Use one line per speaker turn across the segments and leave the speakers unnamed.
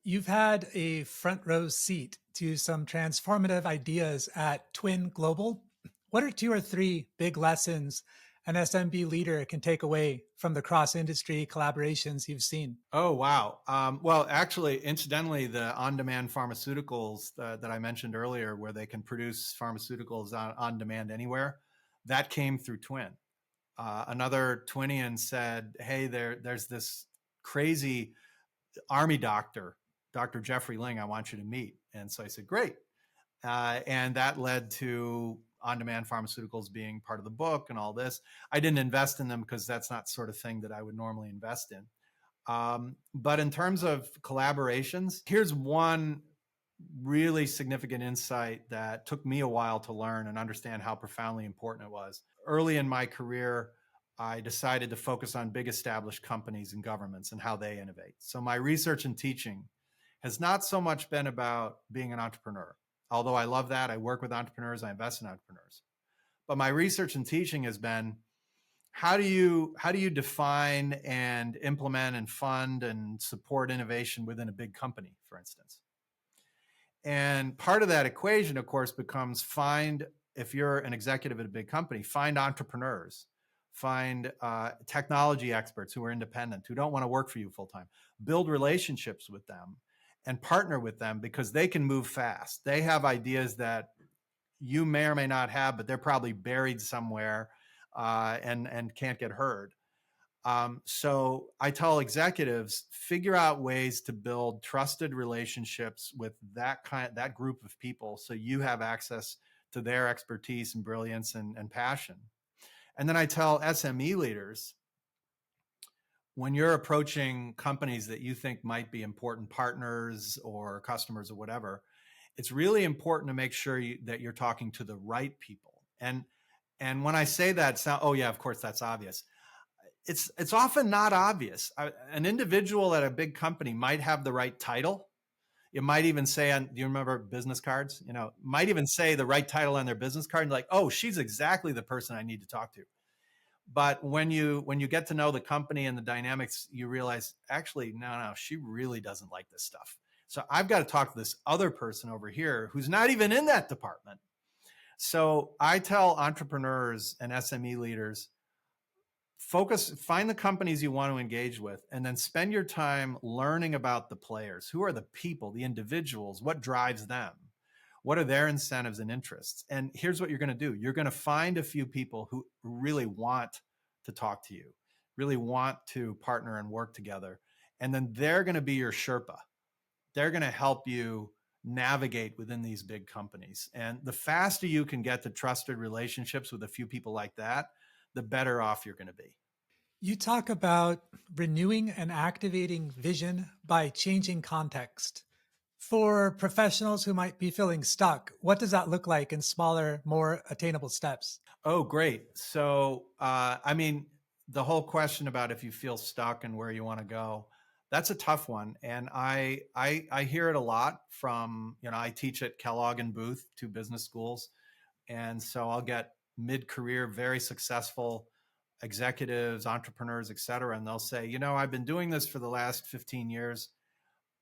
You've had a front row seat to some transformative ideas at Twin Global. What are two or three big lessons an SMB leader can take away from the cross industry collaborations you've seen?
Oh, wow. Well, actually, incidentally, the on-demand pharmaceuticals that I mentioned earlier, where they can produce pharmaceuticals on demand anywhere, that came through Twin. Another Twinian said, "Hey, there's this crazy army doctor, Dr. Jeffrey Ling, I want you to meet." And so I said, "Great." And that led to on-demand pharmaceuticals being part of the book and all this. I didn't invest in them because that's not the sort of thing that I would normally invest in. But in terms of collaborations, here's one really significant insight that took me a while to learn and understand how profoundly important it was. Early in my career, I decided to focus on big established companies and governments and how they innovate. So my research and teaching has not so much been about being an entrepreneur, although I love that. I work with entrepreneurs, I invest in entrepreneurs. But my research and teaching has been how do you define and implement and fund and support innovation within a big company, for instance? And part of that equation, of course, becomes find, if you're an executive at a big company, find entrepreneurs, find technology experts who are independent, who don't want to work for you full time, build relationships with them and partner with them because they can move fast. They have ideas that you may or may not have, but they're probably buried somewhere and can't get heard. So I tell executives, figure out ways to build trusted relationships with that group of people, so you have access to their expertise and brilliance and passion. And then I tell SME leaders, when you're approaching companies that you think might be important partners or customers or whatever, it's really important to make sure that you're talking to the right people. And when I say that, oh yeah, of course that's obvious. It's often not obvious. An individual at a big company might have the right title. It might even say do you remember business cards? Might even say the right title on their business card, and like, oh, she's exactly the person I need to talk to. But when you get to know the company and the dynamics, you realize, actually, no, she really doesn't like this stuff. So I've got to talk to this other person over here who's not even in that department. So I tell entrepreneurs and SME leaders, find the companies you want to engage with, and then spend your time learning about the players. Who are the people, the individuals? What drives them? What are their incentives and interests? And here's what you're going to do. You're going to find a few people who really want to talk to you, really want to partner and work together. And then they're going to be your Sherpa. They're going to help you navigate within these big companies. And the faster you can get to trusted relationships with a few people like that, the better off you're going to be.
You talk about renewing and activating vision by changing context. For professionals who might be feeling stuck, what does that look like in smaller, more attainable steps?
Oh, great. So, the whole question about if you feel stuck and where you want to go, that's a tough one. And I hear it a lot from, I teach at Kellogg and Booth, two business schools. And so I'll get mid-career, very successful executives, entrepreneurs, et cetera. And they'll say, I've been doing this for the last 15 years.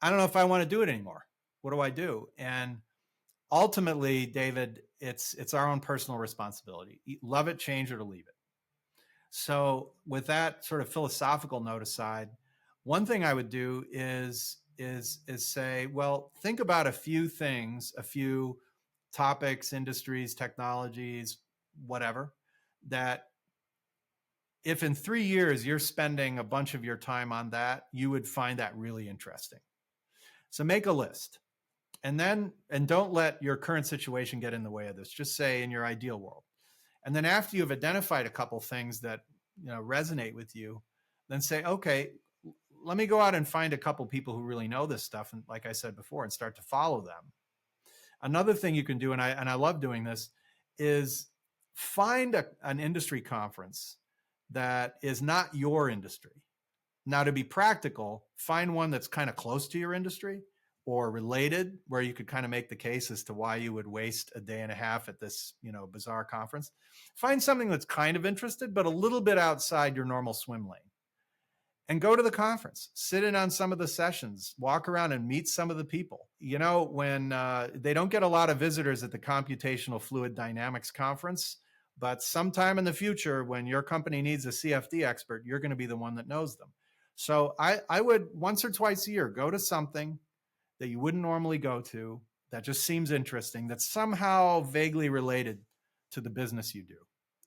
I don't know if I want to do it anymore. What do I do? And ultimately, David, it's our own personal responsibility. Love it, change it, or leave it. So with that sort of philosophical note aside, one thing I would do is say, well, think about a few things, a few topics, industries, technologies, whatever, that if in 3 years you're spending a bunch of your time on that, you would find that really interesting. So make a list. And don't let your current situation get in the way of this. Just say in your ideal world. And then after you've identified a couple things that resonate with you, then say, okay, let me go out and find a couple people who really know this stuff. And like I said before, and start to follow them. Another thing you can do, and I love doing this, is find an industry conference that is not your industry. Now, to be practical, find one that's kind of close to your industry or related, where you could kind of make the case as to why you would waste a day and a half at this, bizarre conference. Find something that's kind of interested, but a little bit outside your normal swim lane. and go to the conference, sit in on some of the sessions, walk around and meet some of the people. When they don't get a lot of visitors at the Computational Fluid Dynamics conference, but sometime in the future, when your company needs a CFD expert, you're going to be the one that knows them. So I would once or twice a year go to something that you wouldn't normally go to, that just seems interesting, that's somehow vaguely related to the business you do.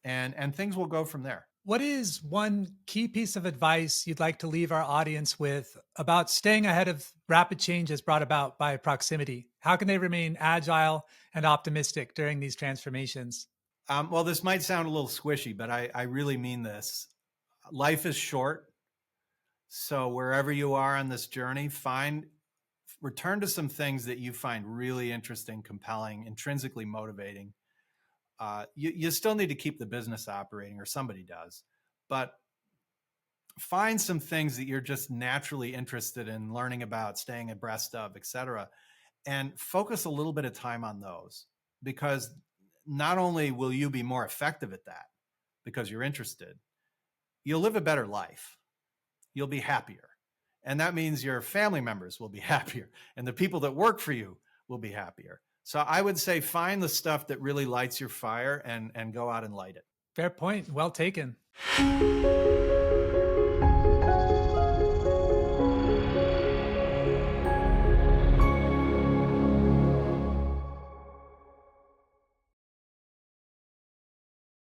And things will go from there.
What is one key piece of advice you'd like to leave our audience with about staying ahead of rapid changes brought about by proximity? How can they remain agile and optimistic during these transformations?
Well, this might sound a little squishy, but I really mean this. Life is short. So wherever you are on this journey, return to some things that you find really interesting, compelling, intrinsically motivating. You still need to keep the business operating, or somebody does, but find some things that you're just naturally interested in learning about, staying abreast of, etc., and focus a little bit of time on those, because not only will you be more effective at that because you're interested, you'll live a better life. You'll be happier. And that means your family members will be happier, and the people that work for you will be happier. So I would say find the stuff that really lights your fire and go out and light it.
Fair point. Well taken.